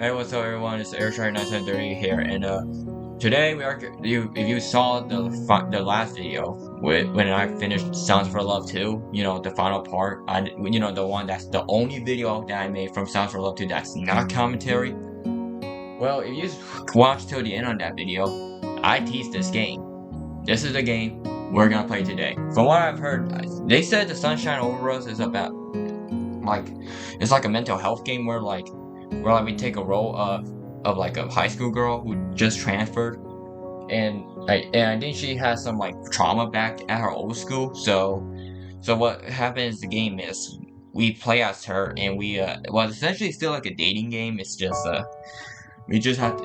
Hey, what's up, everyone? It's Airstrike930 here, and today we are. If you saw the last video when I finished Sounds for Love 2, the final part, the one that's the only video that I made from Sounds for Love 2 that's not commentary. Well, if you watch till the end on that video, I teased this game. This is the game we're gonna play today. From what I've heard, they said the Sunshine Overdose is about it's like a mental health game where we take a role of like a high school girl who just transferred, and I think she has some like trauma back at her old school. So what happens? The game is we play as her, and it's essentially still like a dating game. It's just it's just like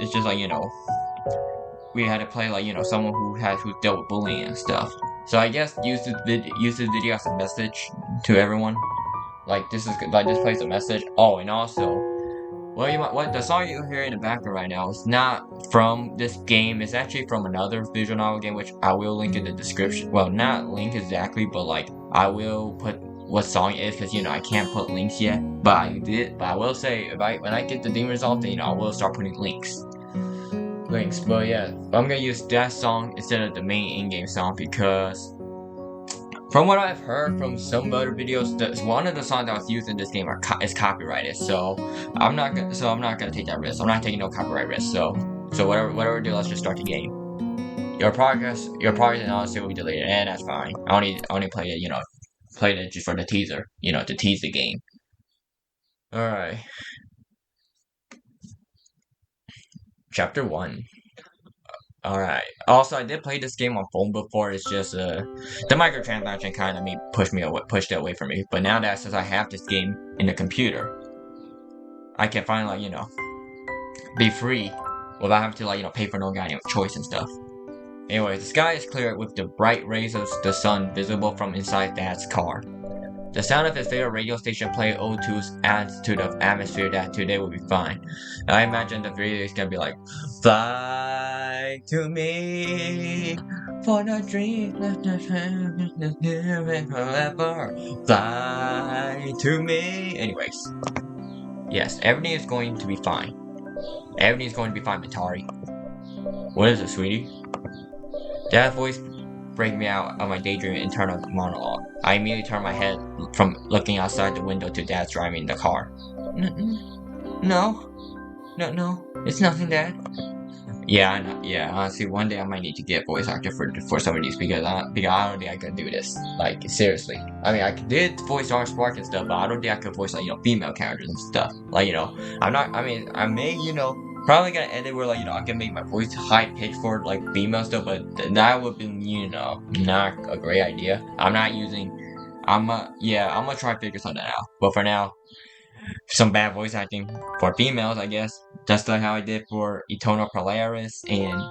we had to play like someone who dealt with bullying and stuff. So I guess use this video as a message to everyone. This plays a message. Oh, and also, what the song you hear in the background right now is not from this game. It's actually from another visual novel game, which I will link in the description. Well, not link exactly, but I will put what song it is, because I can't put links yet. But I will say when I get the theme resolved, then I will start putting links. But yeah, I'm gonna use that song instead of the main in-game song because, from what I've heard from some other videos, one of the songs that was used in this game is copyrighted. So I'm not gonna take that risk. I'm not taking no copyright risk. So whatever we do, let's just start the game. Your progress and honestly will be deleted, and that's fine. I only played it, played it just for the teaser, to tease the game. All right. Chapter 1. Alright. Also, I did play this game on phone before. It's just the microtransaction kind of pushed it away from me. But now that since I have this game in the computer, I can finally be free without having to pay for no goddamn choice and stuff. Anyway, the sky is clear with the bright rays of the sun visible from inside Dad's car. The sound of his favorite radio station playing O2's adds to the atmosphere that today will be fine. And I imagine the video is gonna be like, fly to me for the dream forever. Fly to me. Anyways, yes, everything is going to be fine. Everything is going to be fine, Matari. What is it, sweetie? Dad's voice break me out of my daydream internal monologue. I immediately turn my head from looking outside the window to Dad's driving the car. No, it's nothing, Dad. Yeah, honestly, one day I might need to get voice actor for some of these because I don't think I could do this. Like, seriously. I mean, I did voice Spark and stuff, but I don't think I could voice female characters and stuff. I may, probably gonna end it where I can make my voice high pitched for female stuff, but that would be not a great idea. I'm gonna try to figure something out. But for now, some bad voice acting for females, I guess. Just like how I did for Eternal Polaris and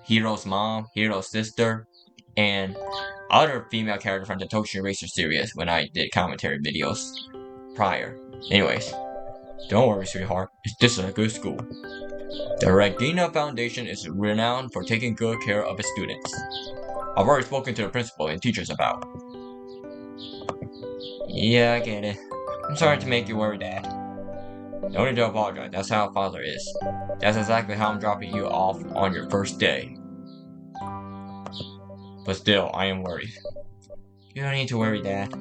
Hero's mom, Hero's sister, and other female characters from the Tokyo Racer series when I did commentary videos prior. Anyways, don't worry, sweetheart. This is a good school. The Regina Foundation is renowned for taking good care of its students. I've already spoken to the principal and teachers about. Yeah, I get it. I'm sorry to make you worry, Dad. Don't need to apologize. That's how a father is. That's exactly how I'm dropping you off on your first day. But still, I am worried. You don't need to worry, Dad.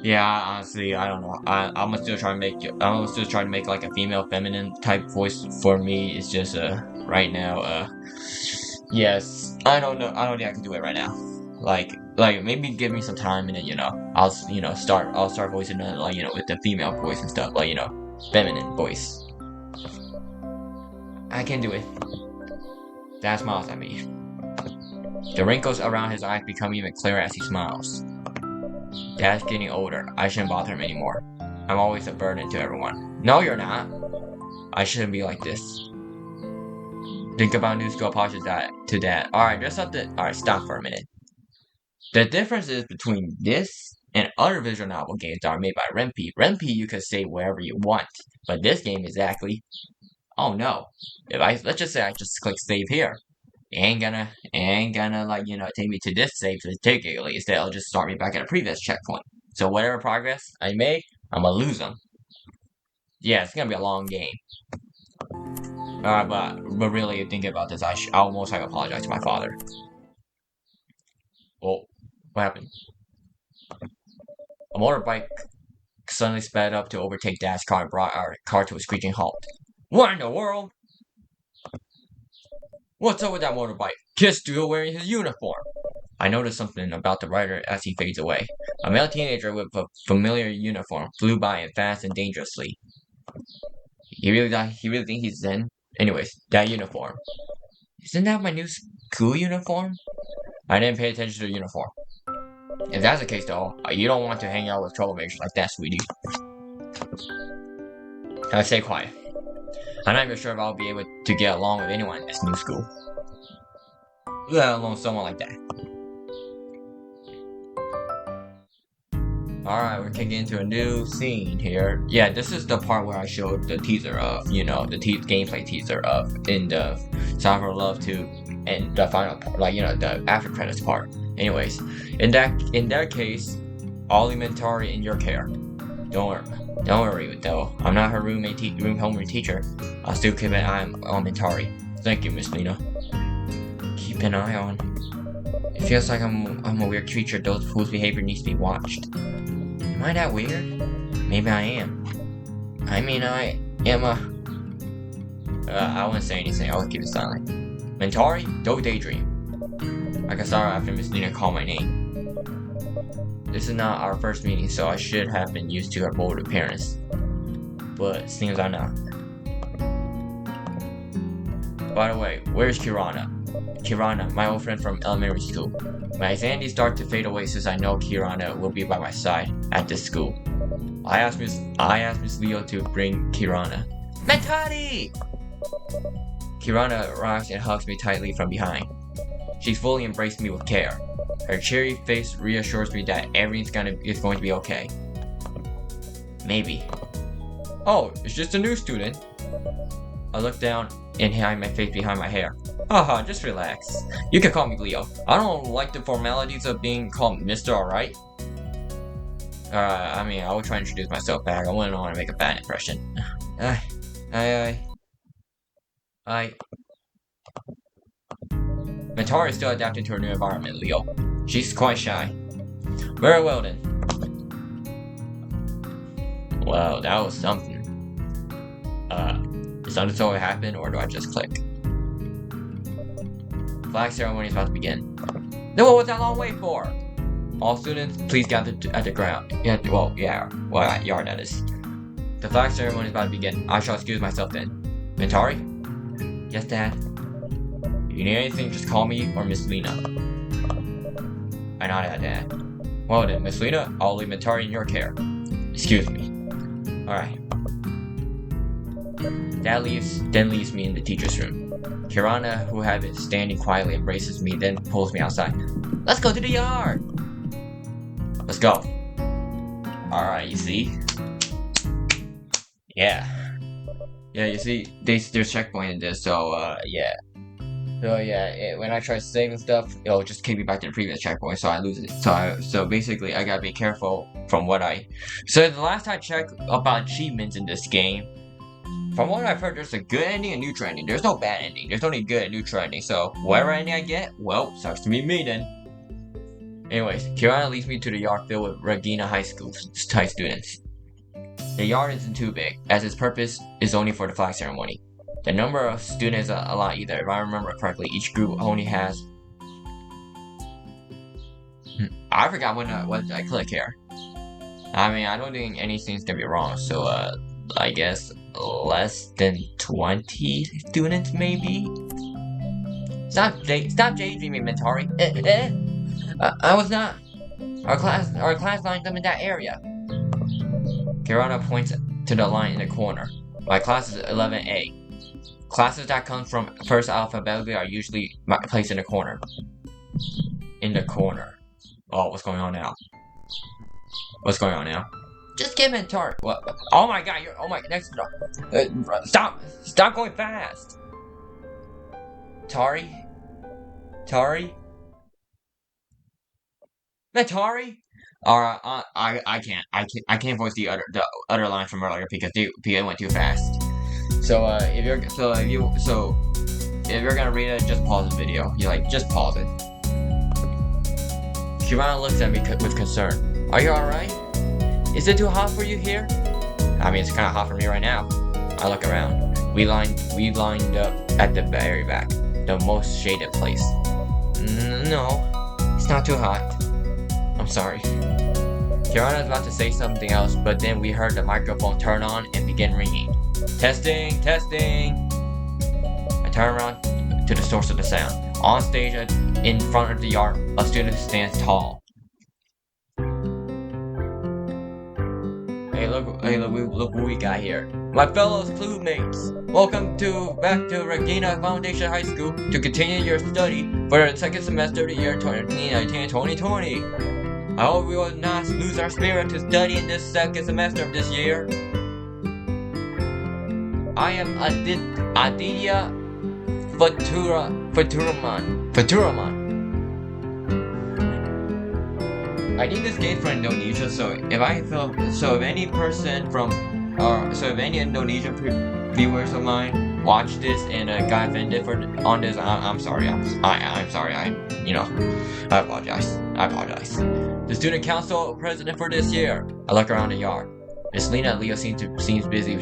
Yeah, honestly, I don't know. I'm gonna still try to make like a female feminine type voice for me. It's just right now, yes, I don't know. I don't think I can do it right now. Maybe give me some time and then I'll start voicing it with the female voice and stuff, feminine voice. I can do it. Dad smiles at me. The wrinkles around his eyes become even clearer as he smiles. Dad's getting older. I shouldn't bother him anymore. I'm always a burden to everyone. No, you're not. I shouldn't be like this. Think about new school apologies to Dad. Alright, there's something. Alright, stop for a minute. The difference is between this and other visual novel games that are made by Renpy. Renpy, you can say wherever you want, but this game exactly. Oh no! Let's just say I just click save here, it ain't gonna take me to this save particularly. Instead, it'll just start me back at a previous checkpoint. So whatever progress I make, I'm gonna lose them. Yeah, it's gonna be a long game. But really thinking about this, I'll most likely apologize to my father. Oh, what happened? A motorbike suddenly sped up to overtake Dad's car and brought our car to a screeching halt. What in the world? What's up with that motorbike? Kid's still wearing his uniform. I noticed something about the rider as he fades away. A male teenager with a familiar uniform flew by him fast and dangerously. He really think he's Zen? Anyways, that uniform. Isn't that my new school uniform? I didn't pay attention to the uniform. If that's the case, though, you don't want to hang out with troublemakers like that, sweetie. Stay quiet. I'm not even sure if I'll be able to get along with anyone in this new school. Let alone someone like that. Alright, we're kicking into a new scene here. Yeah, this is the part where I showed the teaser of, the gameplay teaser of in the Sound for Love 2 and the final part, the after credits part. Anyways, in that case, all elementary in your care. Don't worry though. I'm not her homeroom teacher. I'll still keep an eye on Mentari. Thank you, Miss Lena. Keep an eye on. It feels like I'm a weird creature whose behavior needs to be watched. Am I that weird? Maybe I am. I mean, I am I wouldn't say anything. I would keep it silent. Mentari, don't daydream. I got sorry after Miss Lena called my name. This is not our first meeting, so I should have been used to her bold appearance. But it seems I'm not. By the way, where's Kirana? Kirana, my old friend from elementary school. My anxieties start to fade away since I know Kirana will be by my side at this school. I asked Miss Leo to bring Kirana. Mentari! Kirana arrives and hugs me tightly from behind. She's fully embraced me with care. Her cheery face reassures me that everything is going to be okay. Maybe. Oh, it's just a new student. I look down and hide my face behind my hair. Haha, just relax. You can call me Leo. I don't like the formalities of being called Mr. Alright. I will try to introduce myself back. I wouldn't want to make a bad impression. Mentari is still adapting to her new environment, Leo. She's quite shy. Very well then. Wow, that was something. Is something so happen, or do I just click? Flag ceremony is about to begin. No, what was that long wait for? All students, please gather at the ground. Yard that is. The flag ceremony is about to begin. I shall excuse myself then. Mentari? Yes, Dad? If you need anything, just call me or Miss Lena. I nodded at Dad. Well then, Miss Lena, I'll leave Mentari in your care. Excuse me. Alright. Dad leaves me in the teacher's room. Kirana, who had been standing quietly, embraces me, then pulls me outside. Let's go to the yard! Let's go. Alright, you see? Yeah. Yeah, you see, there's checkpoint in this, so, yeah. So, yeah, when I try saving stuff, it'll just kick me back to the previous checkpoint, so I lose it. So basically, I gotta be careful from what So, the last I checked about achievements in this game, from what I've heard, there's a good ending and neutral ending. There's no bad ending. There's only good and neutral ending. So, whatever ending I get, well, sucks to be me then. Anyways, Kirana leads me to the yard filled with Regina High School type students. The yard isn't too big, as its purpose is only for the flag ceremony. The number of students is a lot either. If I remember correctly, each group only has... I forgot what I click here. I mean, I don't think anything's gonna be wrong, so, I guess less than 20 students, maybe? Stop daydreaming, Mentari. I was not. Our class lined up in that area. Kirana points to the line in the corner. My class is 11A. Classes that come from first alphabetically are usually placed in the corner. In the corner. Oh, what's going on now? What's going on now? Just give Mentari. What? Oh my god, next door. Stop going fast. Mentari? I can't voice the other line from earlier because it went too fast. So if you're gonna read it, just pause the video. Just pause it. Kirana looks at me with concern. Are you alright? Is it too hot for you here? I mean, it's kind of hot for me right now. I look around. We lined up at the very back, the most shaded place. No, it's not too hot. I'm sorry. Kirana was about to say something else, but then we heard the microphone turn on and begin ringing. Testing, testing. I turn around to the source of the sound. On stage in front of the yard, a student stands tall. Hey, look what we got here. My fellow schoolmates, welcome back to Regina Foundation High School to continue your study for the second semester of the year 2019-2020. I hope we will not lose our spirit to study in this second semester of this year. I am Aditya Faturaman. I think this game's from Indonesia, so if any Indonesian viewers of mine watch this and got offended on this, I'm sorry. I'm sorry. I apologize. The student council president for this year. I look around the yard. Miss Lena and Leo seems busy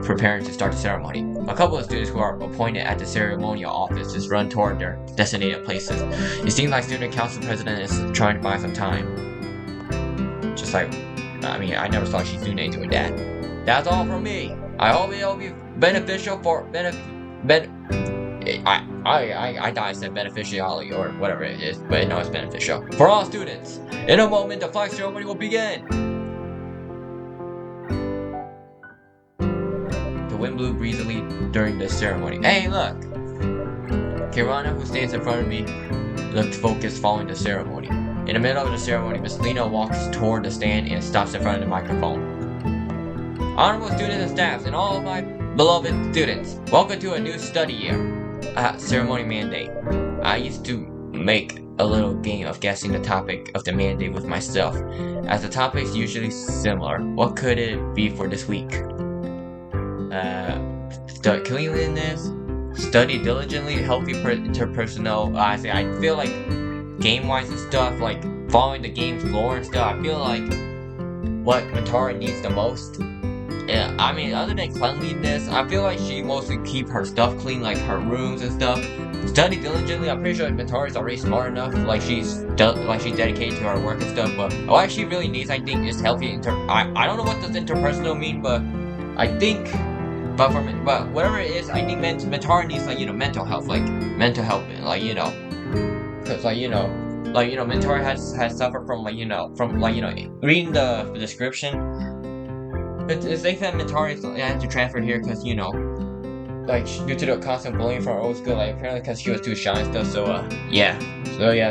preparing to start the ceremony. A couple of students who are appointed at the ceremonial office just run toward their designated places. It seems like student council president is trying to buy some time. Just like, I mean, I never saw Shizune doing that. That's all from me. I hope it'll be beneficial for I thought I said beneficiality or whatever it is, but no, it's beneficial for all students. In a moment, the flag ceremony will begin. The wind blew breezily during the ceremony. Hey, look! Kirana, who stands in front of me, looked focused following the ceremony. In the middle of the ceremony, Miss Lena walks toward the stand and stops in front of the microphone. Honorable students and staffs, and all of my beloved students, welcome to a new study year. Ceremony mandate. I used to make a little game of guessing the topic of the mandate with myself, as the topic's usually similar. What could it be for this week? Cleanliness, study diligently, healthy interpersonal. I feel like game-wise and stuff, like following the game's lore and stuff, I feel like what Matari needs the most. Yeah, I mean, other than cleanliness, I feel like she mostly keep her stuff clean, like her rooms and stuff. Study diligently. I'm pretty sure Matari's already smart enough, like she's dedicated to her work and stuff. But what she really needs, I think, is healthy I don't know what does interpersonal mean, but I think. But whatever it is, I think Matari needs mental health, because Matari has suffered from reading the description. It's they said Matari had to transfer here because due to the constant bullying from her old school, apparently because she was too shy and stuff. So yeah,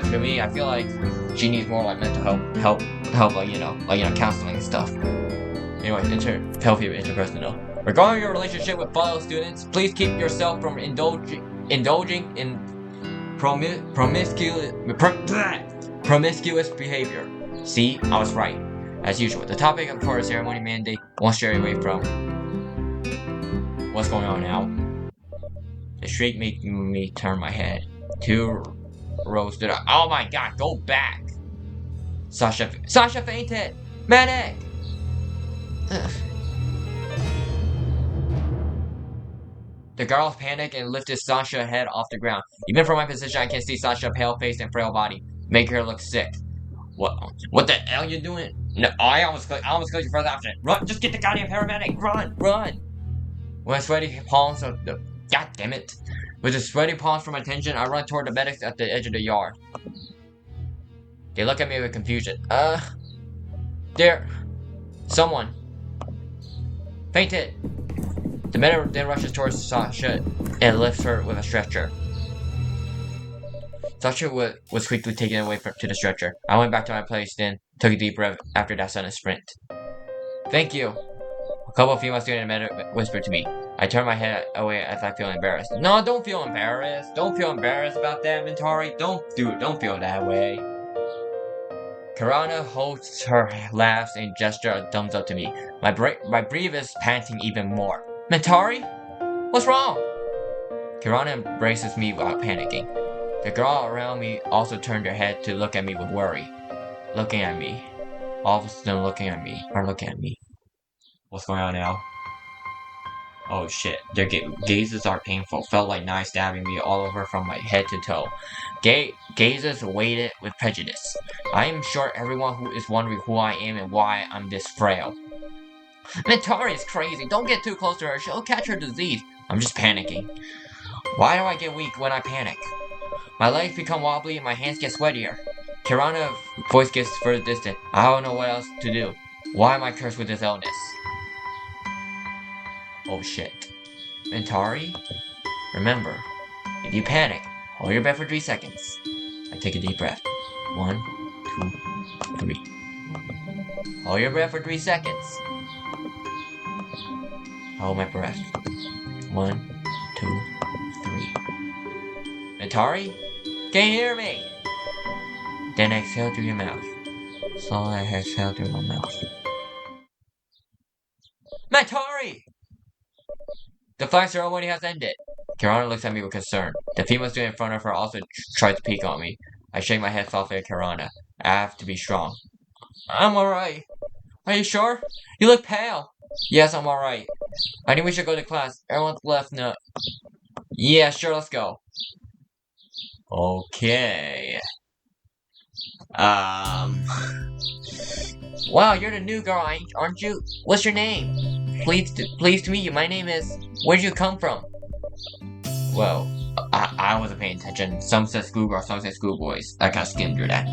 for me, I feel like she needs more mental help, counseling and stuff. Anyway, healthy interpersonal. Regarding your relationship with fellow students, please keep yourself from indulging in promiscuous behavior. See, I was right. As usual, the topic of the ceremony mandate won't stray away from what's going on now. The shriek made me turn my head. 2 rows stood up. Oh my god, go back! Sasha fainted! Medic! Ugh. The girls panicked and lifted Sasha's head off the ground. Even from my position, I can see Sasha's pale face and frail body, make her look sick. What the hell are you doing? No, I almost clicked your first option. Run! Just get the goddamn paramedic! Run! With sweaty palms God damn it! With the sweaty palms from my tension, I run toward the medics at the edge of the yard. They look at me with confusion. There, someone fainted. The medic then rushes towards Sasha and lifts her with a stretcher. Sasha was quickly taken away to the stretcher. I went back to my place, then took a deep breath after that sudden sprint. Thank you. A couple of female students whispered to me. I turned my head away as I feel embarrassed. No, don't feel embarrassed. Don't feel embarrassed about that, Matari. Don't feel that way. Karana holds her laughs and gesture a thumbs up to me. My breath is panting even more. Mentari? What's wrong? Kirana embraces me without panicking. The girl around me also turned her head to look at me with worry. Looking at me. All of a sudden looking at me. What's going on now? Oh shit. Their gazes are painful. Felt like knives stabbing me all over from my head to toe. Gazes weighted with prejudice. I am sure everyone who is wondering who I am and why I'm this frail. Mentari is crazy. Don't get too close to her. She'll catch her disease. I'm just panicking. Why do I get weak when I panic? My legs become wobbly and my hands get sweatier. Kirana's voice gets further distant. I don't know what else to do. Why am I cursed with this illness? Oh shit. Mentari? Remember, if you panic, hold your breath for 3 seconds. I take a deep breath. 1, 2, 3. Hold your breath for 3 seconds. Hold my breath. 1, 2, 3. Mentari? Can you hear me? Then exhale through your mouth. Slowly exhale through my mouth. Mentari! The flag ceremony has ended. Kirana looks at me with concern. The female student in front of her also tries to peek on me. I shake my head softly at Kirana. I have to be strong. I'm alright. Are you sure? You look pale. Yes, I'm alright. I think we should go to class. Everyone's left now. Yeah, sure, let's go. Okay. Wow, you're the new girl, aren't you? What's your name? Pleased to meet you. My name is... Where'd you come from? Well, I wasn't paying attention. Some said schoolgirl, some said schoolboys. I kinda skimmed through that.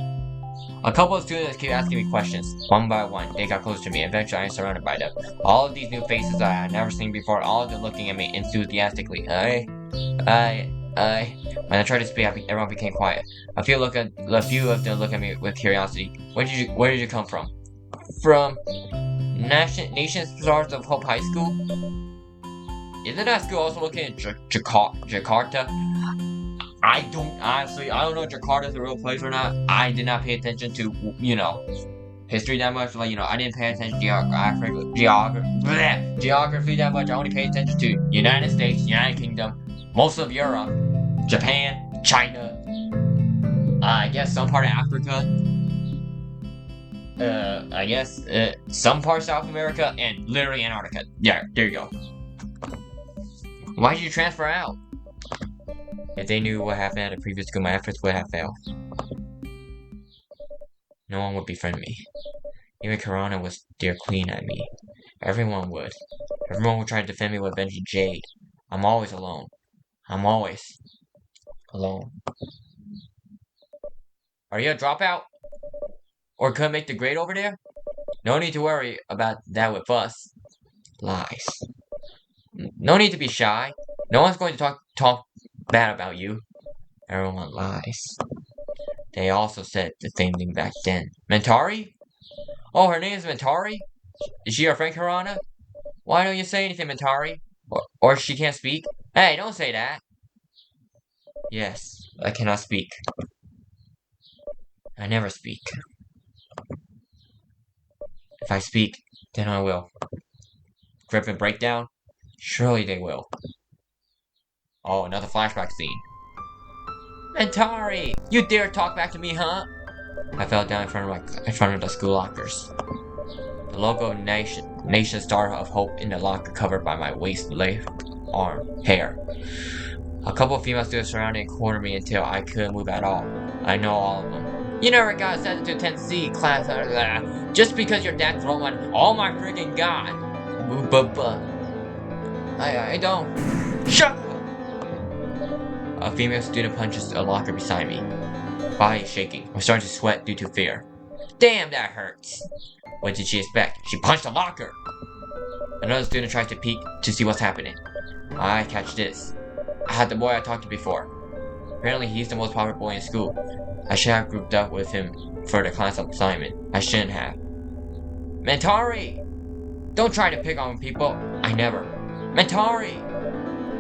A couple of students keep asking me questions. One by one, they got close to me. Eventually, I am surrounded by them. All of these new faces I had never seen before, all of them looking at me enthusiastically. When I tried to speak, everyone became quiet. A few of them look at me with curiosity. Where did you come from? From Nation Stars of Hope High School? Isn't that school also located in Jakarta? I don't know if Jakarta's a real place or not. I did not pay attention to, history that much. I didn't pay attention to geography that much. I only paid attention to United States, United Kingdom, most of Europe, Japan, China, I guess some part of Africa, some part of South America, and literally Antarctica. Yeah, there you go. Why did you transfer out? If they knew what happened at the previous school, my efforts would have failed. No one would befriend me. Even Karana would stare clean at me. Everyone would. Everyone would try to defend me with avenging Jade. I'm always alone. I'm always alone. Are you a dropout? Or couldn't make the grade over there? No need to worry about that with us. Lies. No need to be shy. No one's going to talk bad about you. Everyone lies. They also said the same thing back then. Mentari? Oh, her name is Mentari? Is she your friend, Karana? Why don't you say anything, Mentari? Or she can't speak? Hey, don't say that. Yes, I cannot speak. I never speak. If I speak, then I will. Griffin breakdown? Surely they will. Oh, another flashback scene. Mentari! You dare talk back to me, huh? I fell down in front of the school lockers. The logo Nation Star of Hope in the locker covered by my waist, leg, arm, hair. A couple of female students surrounded and cornered me until I couldn't move at all. I know all of them. You never got accepted to 10C class, just because your dad threw one. Oh my freaking god! I don't. Shut up! A female student punches a locker beside me. Body shaking. I'm starting to sweat due to fear. Damn, that hurts. What did she expect? She punched a locker! Another student tries to peek to see what's happening. I catch this. I had the boy I talked to before. Apparently he's the most popular boy in school. I should have grouped up with him for the class assignment. I shouldn't have. Mentari! Don't try to pick on people. I never. Mentari!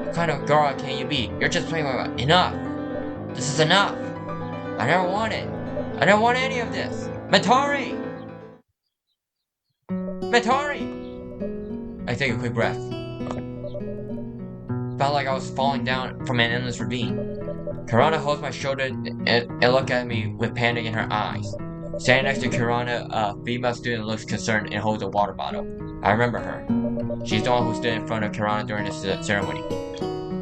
What kind of girl can you be? You're just playing with enough. This is enough. I never wanted any of this. Matari! Matari! I take a quick breath. Felt like I was falling down from an endless ravine. Kirana holds my shoulder and looked at me with panic in her eyes. Standing next to Kirana, a female student looks concerned and holds a water bottle. I remember her. She's the one who stood in front of Kirana during the ceremony.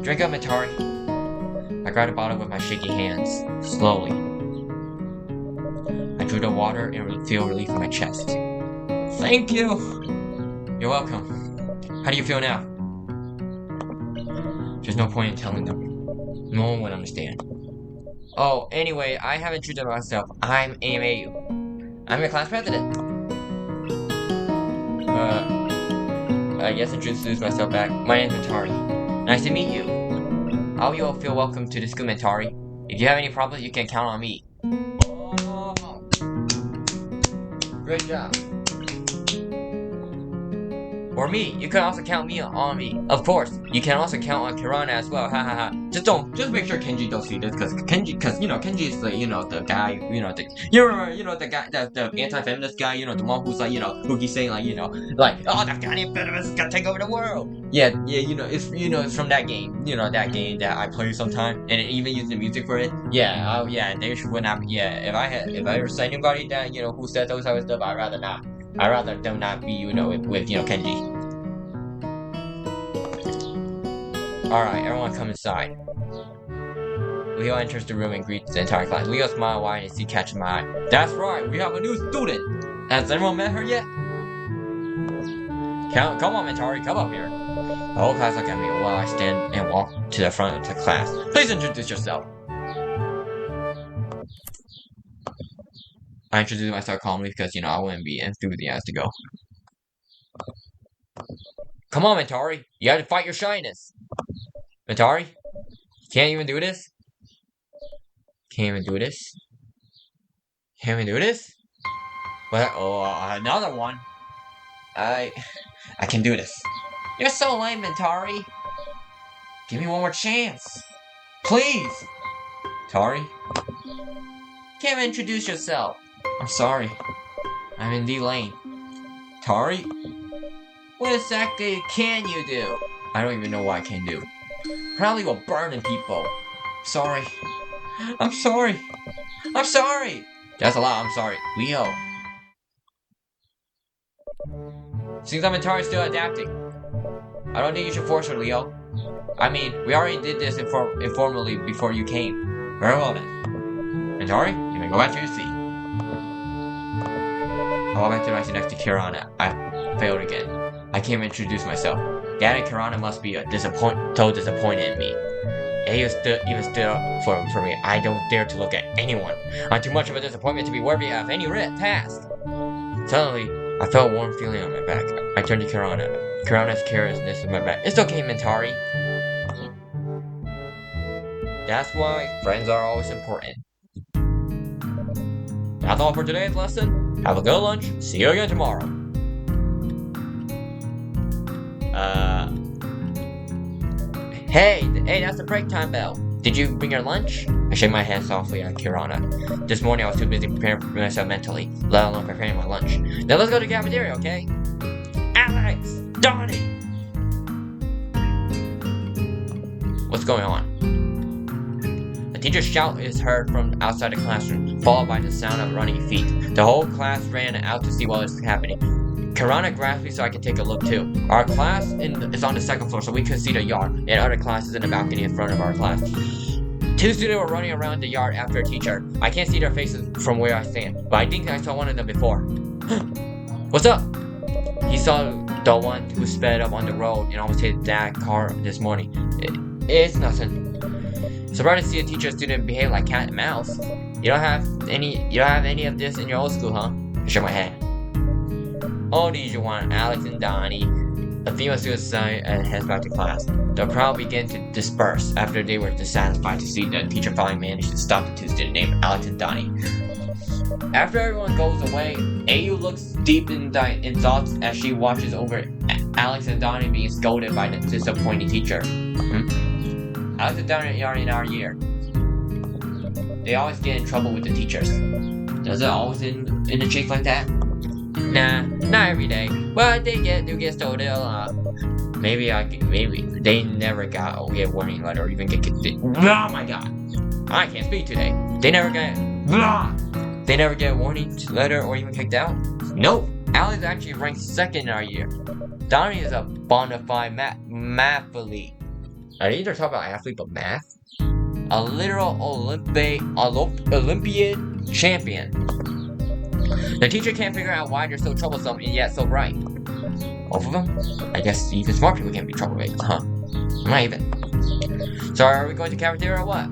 Drink up, Matari. I grabbed the bottle with my shaky hands, slowly. I drew the water and feel relief in my chest. Thank you! You're welcome. How do you feel now? There's no point in telling them. No one would understand. Oh, anyway, I haven't introduced myself. I'm AMAU. I'm your class president. I guess introduce myself back. My name's Matari. Nice to meet you. All you all feel welcome to the school, Matari. If you have any problems, you can count on me. Oh, great job. Or me, you can also count on me. Of course, you can also count on Kirana as well. Ha ha ha. Just make sure Kenji don't see this, because Kenji is the the guy, the guy, the anti-feminist guy, the one who's like, who keeps saying like, oh, that guy feminist is gonna take over the world. Yeah, it's from that game, that game that I play sometime, and it even used the music for it. Yeah, oh yeah, they would not. Yeah, if I ever saw anybody that who said those type of stuff, I'd rather not. I'd rather them not be, with Kenji. Alright, everyone come inside. Leo enters the room and greets the entire class. Leo smiles wide and catches my eye. That's right, we have a new student! Has anyone met her yet? Come on, Matari, come up here. The whole class look at me while I stand and walk to the front of the class. Please introduce yourself. I introduced myself calmly because, I wouldn't be enthusiastic to go. Come on, Matari. You gotta fight your shyness. Matari? Can't even do this? Can't even do this? Can't even do this? What? Oh, another one. I can do this. You're so lame, Matari. Give me one more chance. Please. Matari? Can't even introduce yourself. I'm sorry. I'm in D lane. Tari? What exactly can you do? I don't even know what I can do. Probably go burning people. Sorry. I'm sorry. I'm sorry. That's a lot. I'm sorry. Leo. Seems like Tari's still adapting. I don't think you should force her, Leo. I mean, we already did this informally before you came. Very well then. Tari, you may go back to your seat. I walked back to my seat next to Kirana. I failed again. I can't introduce myself. Dad and Kirana must be so disappointed in me. He even stood up for me. I don't dare to look at anyone. I'm too much of a disappointment to be worthy of any task. Suddenly, I felt a warm feeling on my back. I turned to Kirana. Kirana's carelessness in my back. It's okay, Matari. That's why friends are always important. That's all for today's lesson. Have a good lunch. See you again tomorrow. Hey, that's the break time bell. Did you bring your lunch? I shook my head softly at Kirana. This morning I was too busy preparing for myself mentally, let alone preparing my lunch. Now let's go to the cafeteria, okay? Alex! Donnie! What's going on? A teacher's shout is heard from outside the classroom, followed by the sound of running feet. The whole class ran out to see what was happening. Kirana grabbed me so I could take a look too. Our class is on the second floor, so we could see the yard, and other classes in the balcony in front of our class. Two students were running around the yard after a teacher. I can't see their faces from where I stand, but I think I saw one of them before. What's up? He saw the one who sped up on the road and almost hit that car this morning. It's nothing. Surprised to see a teacher and student behave like cat and mouse. You don't have any of this in your old school, huh? I shook my head. Oh, these you want, Alex and Donnie. The female students sighed and heads back to class. The crowd began to disperse after they were dissatisfied to see the teacher finally managed to stop the two students named Alex and Donnie. After everyone goes away, AU looks deep in thoughts as she watches over Alex and Donnie being scolded by the disappointing teacher. Alex and Donnie are in our year. They always get in trouble with the teachers. Does it always in a chase like that? Nah, not every day. But they do get stolen a lot. Maybe they never got a warning letter or even get kicked. Oh my god! I can't speak today. They never get a warning letter or even kicked out? Nope. Alex actually ranked second in our year. Donnie is a bona fide mathlete. I didn't either talk about athlete, but math. A literal Olympian champion. The teacher can't figure out why they're so troublesome and yet so bright. Both of them? I guess even smart people can't be troublemaking, huh? Not even. So are we going to cafeteria or what?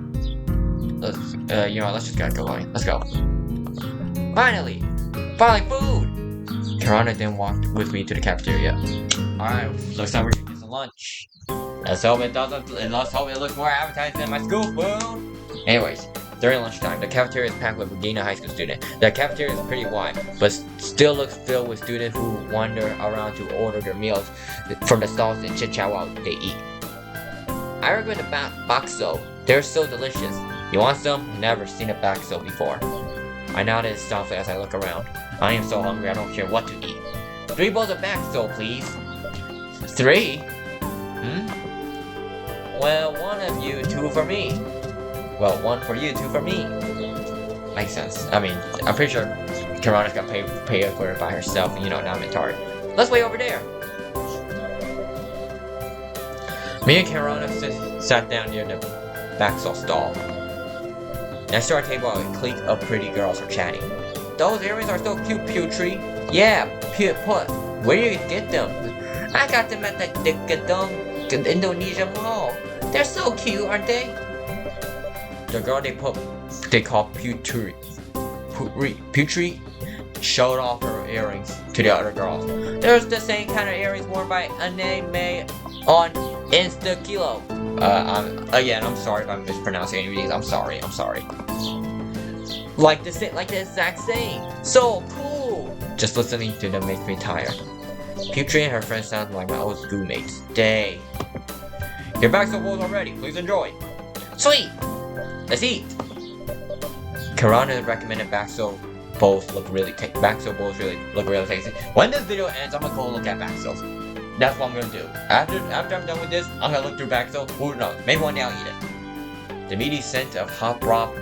Let's just get going. Let's go. Finally, food! Karana then walked with me to the cafeteria. Alright, looks like we're gonna get some lunch. Let's hope it looks more appetizing than my school food. Anyways, during lunchtime, the cafeteria is packed with Regina High School students. The cafeteria is pretty wide, but still looks filled with students who wander around to order their meals from the stalls and chit-chat while they eat. I recommend the bakso. They're so delicious. You want some? Never seen a bakso before. I nodded softly as I look around. I am so hungry I don't care what to eat. 3 bowls of bakso, please. 3? Well, 1 of you, 2 for me. Well, 1 for you, 2 for me. Makes sense. I mean, I'm pretty sure Karana's gonna pay for it by herself, and not in Target. Let's wait over there. Me and Karana sat down near the bakso stall. Next to our table, a clique of pretty girls are chatting. Those earrings are so cute, Putri. Yeah, put. Where do you get them? I got them at the Indonesia mall. They're so cute, aren't they? The girl they call Putri showed off her earrings to the other girls. There's the same kind of earrings worn by Anime on Insta-Kilo. Again, I'm sorry if I'm mispronouncing any of these. I'm sorry. Like the exact same. So cool. Just listening to them makes me tired. Putri and her friends sound like my old schoolmates. Day. Your bakso bowls are ready. Please enjoy. Sweet. Let's eat. Karana recommended bakso bowls look really tasty. When this video ends, I'm gonna go look at baksos. That's what I'm gonna do. After I'm done with this, I'm gonna look through bakso. Who knows? Maybe one day I'll eat it. The meaty scent of hot broth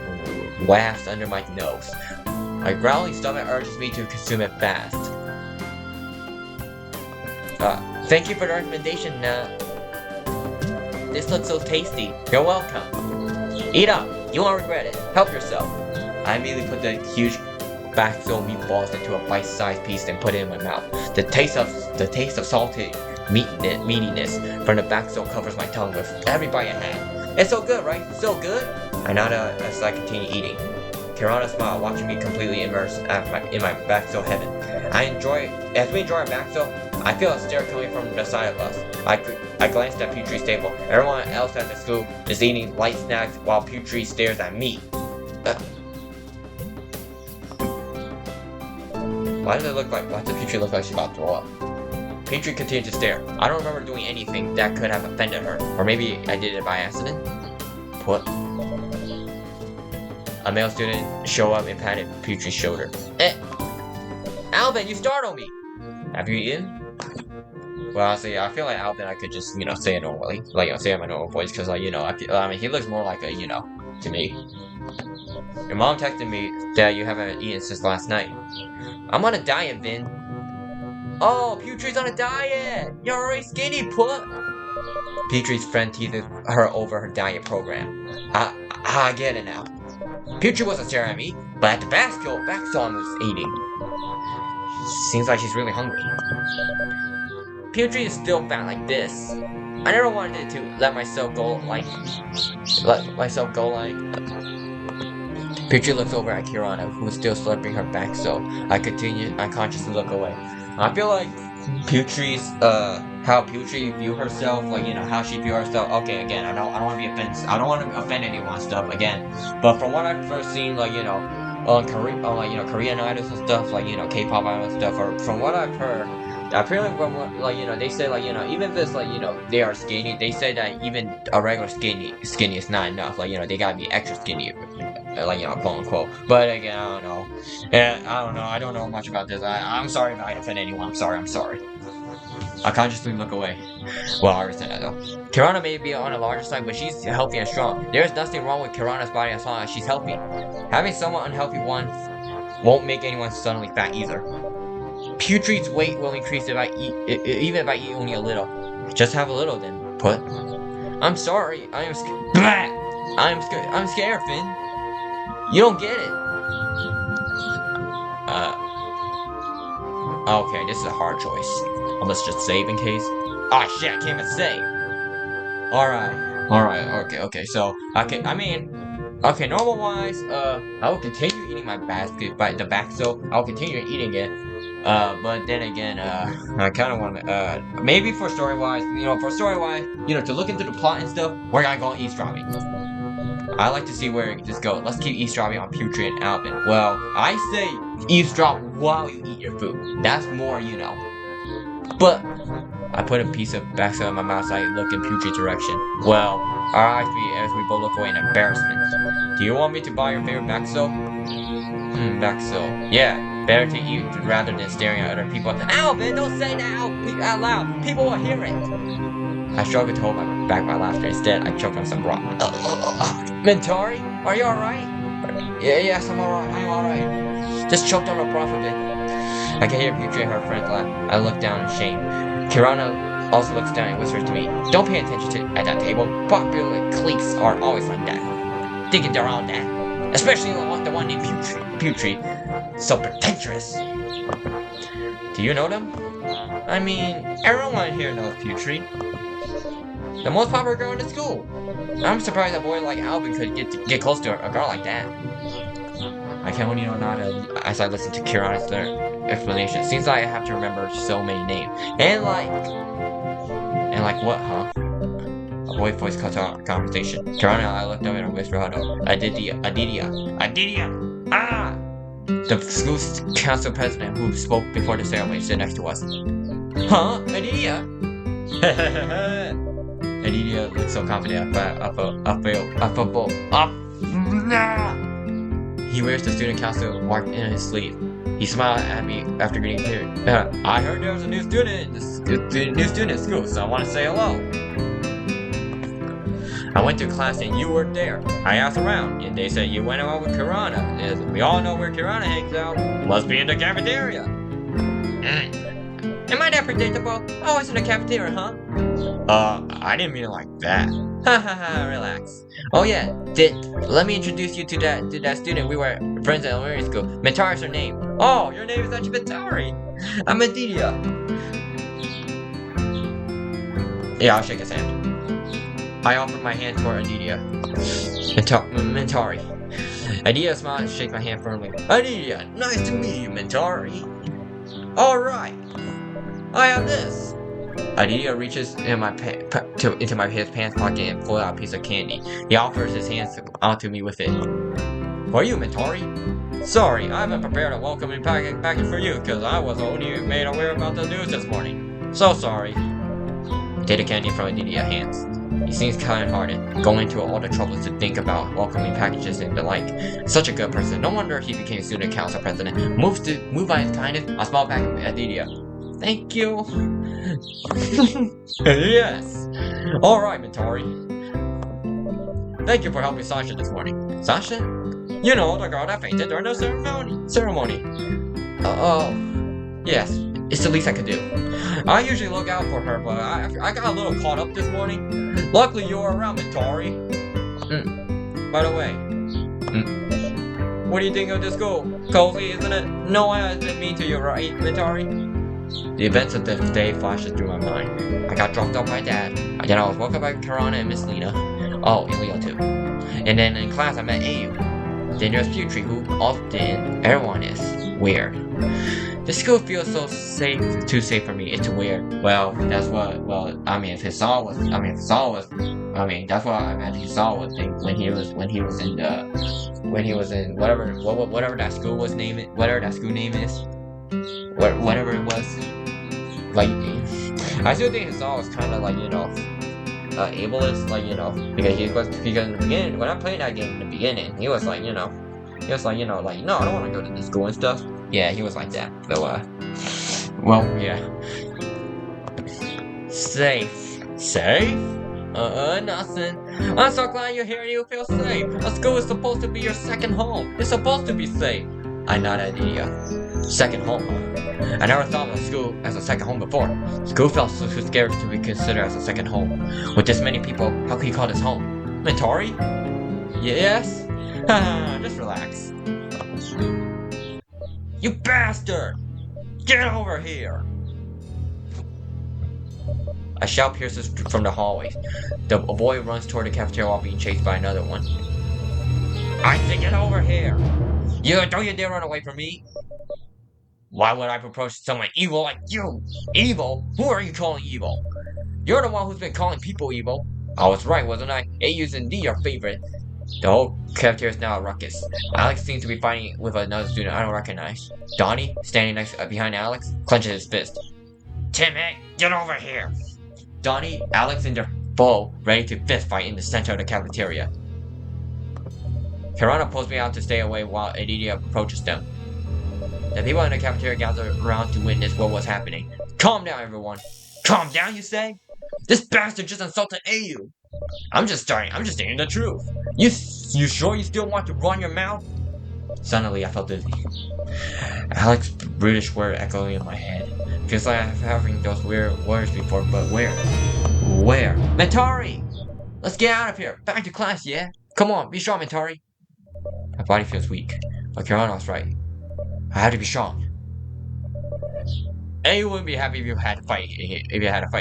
wafts under my nose. My growling stomach urges me to consume it fast. Thank you for the recommendation. This looks so tasty. You're welcome. Eat up. You won't regret it. Help yourself. I immediately put the huge bakso meatballs into a bite-sized piece and put it in my mouth. The taste of salty meatiness from the bakso covers my tongue with every bite I had. It's so good, right? So good. I nodded as I continued eating. Karana smiled, watching me completely immersed in my bakso heaven. As we enjoy our bakso, I feel a stare coming from the side of us. I glanced at Putri's table. Everyone else at the school is eating light snacks while Putri stares at me. Why does Putri look like she's about to throw up? Putri continued to stare. I don't remember doing anything that could have offended her. Or maybe I did it by accident? What? A male student showed up and patted Putri's shoulder. Alvin, you startled me! Have you eaten? Well, honestly, I feel like Alvin I could just, say it normally. Say it in my normal voice, because, he looks more like a, to me. Your mom texted me that you haven't eaten since last night. I'm on a diet, Vin. Oh, Putri's on a diet! You're already skinny, put! Putri's friend teased her over her diet program. I get it now. Putri wasn't staring at me, but at the bakso I was eating. Seems like she's really hungry. Putri is still fat like this. I never wanted to let myself go like. Putri looks over at Kirana, who is still slurping her bakso. I continue unconsciously look away. I feel like Putri's how Putri view herself, how she view herself. Okay, again, I don't want to be offensive. I don't want to offend anyone stuff again. But from what I've first seen, Korean idols and stuff, K-pop idols and stuff, or from what I've heard, apparently from what, they say, even if it's, they are skinny, they say that even a regular skinny is not enough, they gotta be extra skinny. like, you know, quote unquote. But again, I don't know. And I don't know. I don't know much about this. I'm sorry if I offend anyone. I'm sorry. I consciously look away. Well, I already said that though. Kirana may be on the larger side, but she's healthy and strong. There's nothing wrong with Kirana's body as long as she's healthy. Having someone unhealthy one won't make anyone suddenly fat either. Putrid's weight will increase if I eat, even if I eat only a little. Just have a little then, Put. I'm sorry. I'm scared, Finn. You don't get it. Okay, this is a hard choice. Let's just save in case. Ah, shit, I can't even save. Alright, okay, so, okay, normal wise, I will continue eating my basket, by the back, so I'll continue eating it. But then again, I kind of want to, maybe for story-wise, to look into the plot and stuff, we're gonna go eavesdropping. I like to see where this goes. Let's keep eavesdropping on Putrid and Alvin. Well, I say eavesdrop while you eat your food. That's more, But I put a piece of backside of my mouth so I look in Putrid's direction. Well, our eyes meet as we both look away in embarrassment. Do you want me to buy your favorite Baxo? Baxo. Yeah, better to eat rather than staring at other people. Alvin, don't say that out loud. People will hear it. I struggled to hold back my laughter. Instead, I choked on some broth. Mentari, are you alright? Yes, I'm alright. Just choked on a broth a bit. I can hear Putrid and her friends laugh. I look down in shame. Kirana also looks down and whispers to me, "Don't pay attention at that table. Popular cliques are always like that. Thinking they're on that. Especially the one named Putrid. So pretentious." Do you know them? I mean, everyone here knows Putrid. The most popular girl in the school. I'm surprised a boy like Alvin could get close to a girl like that. I can only nod as I listen to Kirana's explanation. Seems like I have to remember so many names. And like what, huh? A boy voice cuts out conversation. Kirana and I looked up and whispered huddle. Adidia. Ah! The school council president who spoke before the ceremony stood next to us. Huh? Adidia? Adidia looked so confident. He wears the student council marked in his sleeve. He smiled at me after getting here. I heard there was a new student at school, so I want to say hello. I went to class and you weren't there. I asked around, and they said you went out with Kirana. As we all know where Kirana hangs out. Must be in the cafeteria. Am I that predictable? Oh, it's in the cafeteria, huh? I didn't mean it like that. Hahaha, relax. Oh yeah, let me introduce you to that student we were friends at elementary school. Mentari's her name. Oh, your name is actually Mentari. I'm Adidia. Yeah, I'll shake his hand. I offered my hand for Adidia. Mentari. Adidia smiled and shook my hand firmly. Adidia, nice to meet you, Mentari. Alright. I have this. Adidia reaches into my pants pocket and pulls out a piece of candy. He offers his hands onto me with it. For you, Mentari. Sorry, I haven't prepared a welcoming package for you because I was only made aware about the news this morning. So sorry. I take the candy from Adidia's hands. He seems kind-hearted, going to all the trouble to think about welcoming packages and the like. Such a good person. No wonder he became student council president. Moved by his kindness, I smiled back at Adidia. Thank you. Yes. Alright, Mentari. Thank you for helping Sasha this morning. Sasha? You know, the girl that fainted during the ceremony. Yes, it's the least I could do. I usually look out for her, but I got a little caught up this morning. Luckily you were around, Mentari. By the way, what do you think of this school? Cozy, isn't it? No one has been mean to you, right, Mentari? The events of the day flashes through my mind. I got dropped off by Dad. Then I was woken up by Kirana and Miss Lena. Oh, and Leo too. And then in class I met Ayu. Then there's Putrid, who often everyone is. Weird. The school feels so too safe for me. It's weird. Well, that's what. Well, I mean, if Hisao was. That's what I imagine Hisao would think when he was in whatever that school was name. Whatever that school name is. Whatever it was. Like, I still think Hisao was kind of like, ableist, like, because in the beginning, when I played that game in the beginning, he was like, no, I don't want to go to this school and stuff. Yeah, he was like that. So, well, yeah. Safe. Safe? Nothing. I'm so glad you're here and you feel safe. A school is supposed to be your second home. It's supposed to be safe. I nodded at the second home. I never thought of school as a second home before. School felt so scary to be considered as a second home. With this many people, how can you call this home? Mentori? Yes? Haha, just relax. You bastard! Get over here! A shout pierces from the hallway. A boy runs toward the cafeteria while being chased by another one. I say get over here! Don't you dare run away from me! Why would I approach someone evil like you? Evil? Who are you calling evil? You're the one who's been calling people evil. I was right, wasn't I? AU's indeed your favorite. The whole cafeteria is now a ruckus. Alex seems to be fighting with another student I don't recognize. Donnie, standing behind Alex, clenches his fist. Timmy, get over here! Donnie, Alex, and their foe ready to fist fight in the center of the cafeteria. Kirana pulls me out to stay away while Adidia approaches them. The people in the cafeteria gather around to witness what was happening. Calm down, everyone. Calm down, you say? This bastard just insulted AU. I'm just stating the truth. You sure you still want to run your mouth? Suddenly, I felt dizzy. Alex's brutish word echoing in my head. Feels like I've having those weird words before, but where? Where? Mentari! Let's get out of here. Back to class, yeah? Come on, be strong, Mentari. My body feels weak, but Kirano's right. I have to be strong. And you wouldn't be happy if you had to fight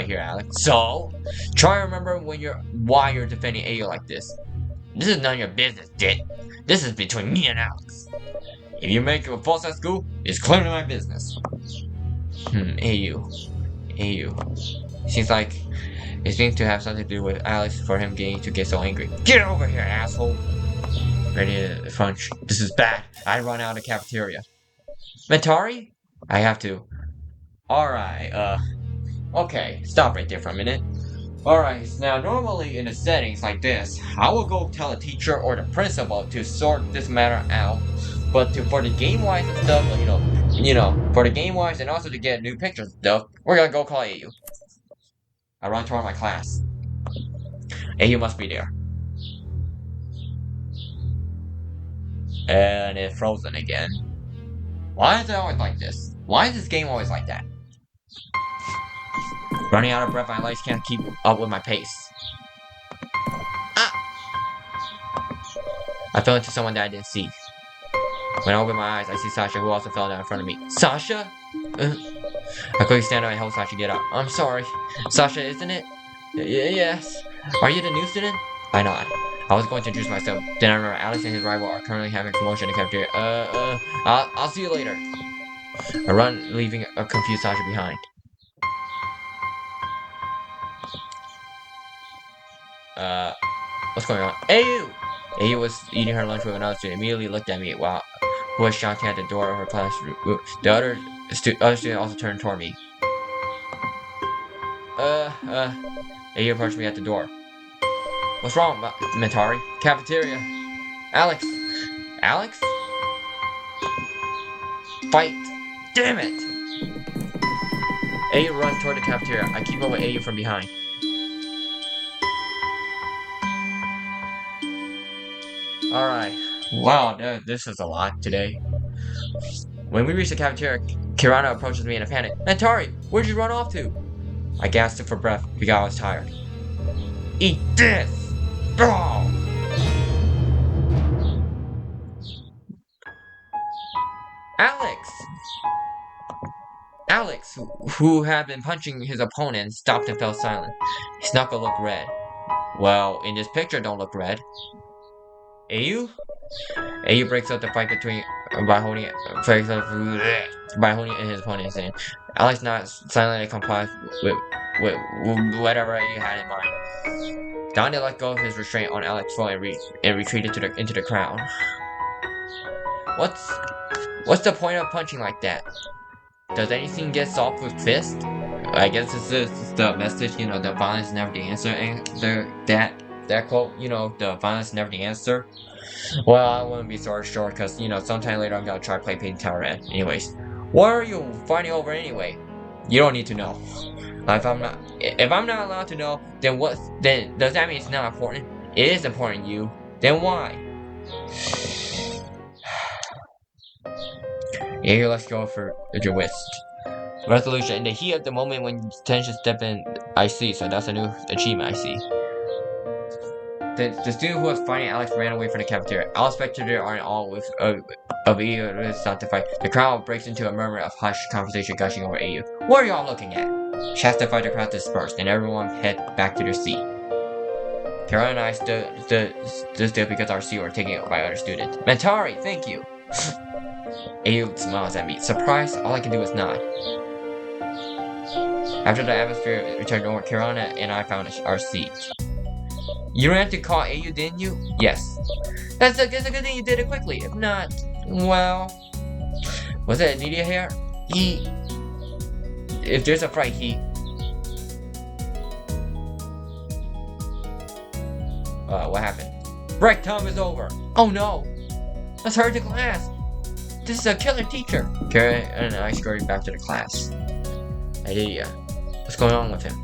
here, Alex. So, try to remember why you're defending AU like this. This is none of your business, Dit. This is between me and Alex. If you make a fuss at school, it's clearly my business. AU. Seems like it seems to have something to do with Alex for him to get so angry. Get over here, asshole! Ready to punch. This is bad. I run out of the cafeteria. Mentari? I have to. Alright, okay, stop right there for a minute. Alright, now normally in a settings like this, I will go tell a teacher or the principal to sort this matter out. But for the game-wise and stuff, for the game-wise and also to get new pictures and stuff, we're gonna go call AU. I run toward my class. AU must be there. And it's frozen again. Why is it always like this? Why is this game always like that? Running out of breath, my legs can't keep up with my pace. Ah! I fell into someone that I didn't see. When I open my eyes, I see Sasha, who also fell down in front of me. Sasha? I quickly stand up and help Sasha get up. I'm sorry. Sasha, isn't it? Yes. Are you the new student? I nod. I was going to introduce myself. Then I remember Alex and his rival are currently having a commotion in the cafeteria. I'll see you later. I run, leaving a confused Sasha behind. What's going on? AU! AU was eating her lunch with another student. Immediately looked at me while who was shouting at the door of her classroom. The other student also turned toward me. AU approached me at the door. What's wrong, Mentari? Cafeteria. Alex. Alex? Fight. Damn it! AU runs toward the cafeteria. I keep up with AU from behind. Alright. Wow, this is a lot today. When we reach the cafeteria, Kirana approaches me in a panic. Mentari, where'd you run off to? I gasped for breath because I was tired. Eat this! Oh! Alex, who had been punching his opponent, stopped and fell silent. His knuckle looked red. Well, in this picture, don't look red. AU? AU breaks up the fight by holding in his opponent's hand. Alex nods silently complies with whatever he had in mind. Donnie let go of his restraint on Alex's foot and retreated into the crowd. What's the point of punching like that? Does anything get solved with fist? I guess this is the message, you know, the violence is never the answer, and that quote, you know, the violence is never the answer. Well, I wouldn't be so sure, because, you know, sometime later I'm gonna try to play Pink Tower Red. Anyways, what are you fighting over anyway? You don't need to know. If I'm not allowed to know, then does that mean it's not important? It is important, you. Then why? Here, let's go for your wrist. Resolution. In the heat of the moment when tension step in, I see. So that's a new achievement, I see. The student who was fighting Alex ran away from the cafeteria. All spectators are in awe of AU start to fight. The crowd breaks into a murmur of hushed conversation gushing over AU. What are y'all looking at? Shouts to fight the crowd dispersed, and everyone head back to their seat. Carol and I stood still because our seat were taken up by other students. Mentari, thank you! AU smiles at me. Surprised, all I can do is nod. After the atmosphere returned normal, Kirana and I found our seats. You ran to call AU, didn't you? Yes. That's a good thing you did it quickly. If not, well... Was it Nidia here? If there's a fight, what happened? Break time is over! Oh no! Let's hurry to class! This is a killer teacher! Kara and I scurried back to the class. Nidia, what's going on with him?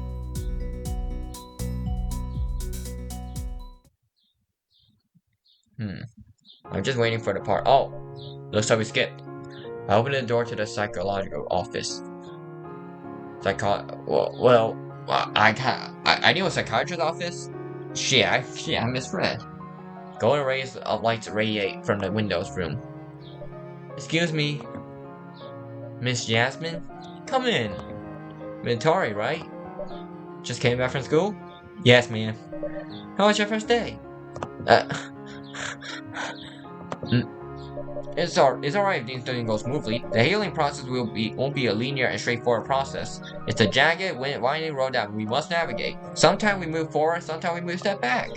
I'm just waiting for the part. Oh! Looks like we skipped. I opened the door to the psychological office. I knew a psychiatrist's office. Shit, I misread. Golden rays of lights radiate from the windows room. Excuse me, Miss Jasmine? Come in. Mentari, right? Just came back from school? Yes, ma'am. How was your first day? It's alright if things don't go smoothly. The healing process won't be a linear and straightforward process. It's a jagged, winding road that we must navigate. Sometimes we move forward, sometimes we move a step back.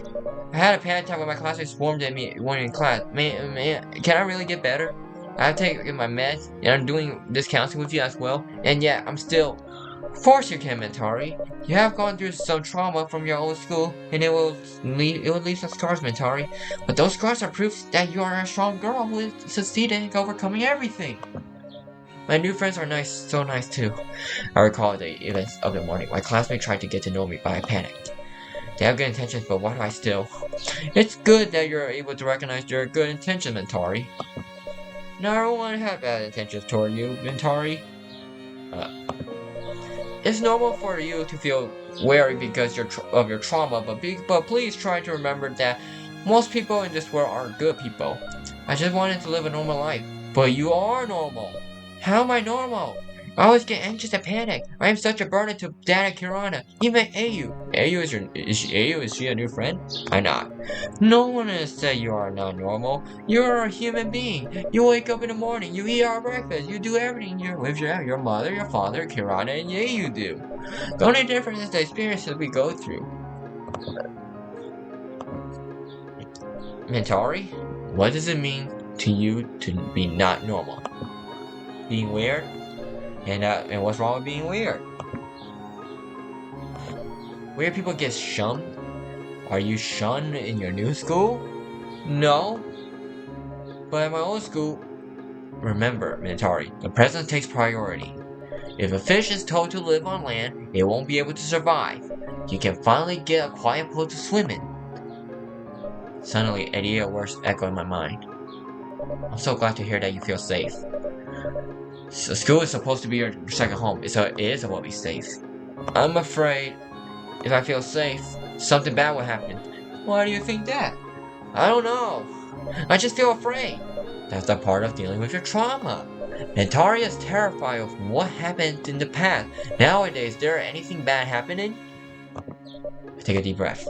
I had a panic attack when my classmates swarmed at me when in class. Man, can I really get better? I have taken my meds, and I'm doing this counseling with you as well, and yet I'm still... Of course you can, Mentari. You have gone through some trauma from your old school, and it will leave some scars, Mentari. But those scars are proof that you are a strong girl who has succeeded in overcoming everything. My new friends are nice, so nice too. I recall the events of the morning. My classmates tried to get to know me, but I panicked. They have good intentions, but why do I still? It's good that you're able to recognize their good intentions, Mentari. No, everyone had bad intentions toward you, Mentari. It's normal for you to feel wary because of your trauma, but please try to remember that most people in this world are good people. I just wanted to live a normal life. But you are normal. How am I normal? I always get anxious and panic. I am such a burden to Dad and Kirana. Even AU. Is she a new friend? I'm not. No one has said you are not normal. You are a human being. You wake up in the morning. You eat our breakfast. You do everything with your mother, your father, Kirana, and you do. The only difference is the experiences we go through. Mentari, what does it mean to you to be not normal? Being weird? And what's wrong with being weird? Weird people get shunned? Are you shunned in your new school? No. But at my old school, remember, Mentari, the present takes priority. If a fish is told to live on land, it won't be able to survive. You can finally get a quiet pool to swim in. Suddenly, an idea words echo in my mind. I'm so glad to hear that you feel safe. So school is supposed to be your second home, so it is supposed to be safe. I'm afraid if I feel safe, something bad will happen. Why do you think that? I don't know. I just feel afraid. That's a part of dealing with your trauma. Mentari is terrified of what happened in the past. Nowadays, there anything bad happening? I take a deep breath.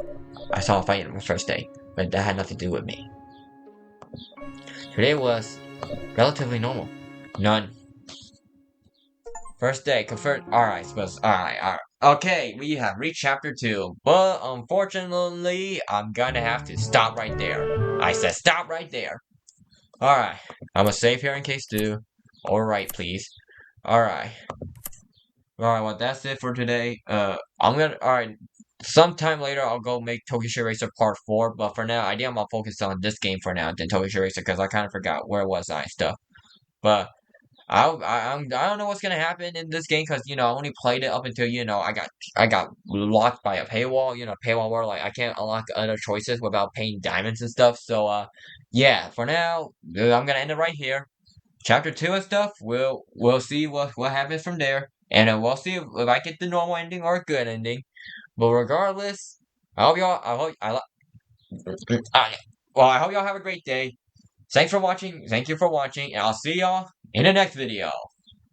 I saw a fight on my first day, but that had nothing to do with me. Today was relatively normal. None. First day, confirmed. Alright. Okay, we have reached chapter 2, but unfortunately, I'm gonna have to stop right there. I said stop right there. Alright, I'm gonna save here in case do. Alright, please. Alright. Alright, well that's it for today. Alright. Sometime later I'll go make Tokyo Racer Part 4, but for now I think I'm gonna focus on this game for now than Tokyo Racer because I kinda forgot where was I and stuff. But I don't know what's gonna happen in this game because I only played it up until I got locked by a paywall. Paywall where like I can't unlock other choices without paying diamonds and stuff. So yeah, for now I'm gonna end it right here. Chapter 2 and stuff. We'll see what happens from there, and we'll see if I get the normal ending or a good ending. But regardless, I hope y'all. I hope I. I well, I hope y'all have a great day. Thanks for watching. Thank you for watching, and I'll see y'all in the next video.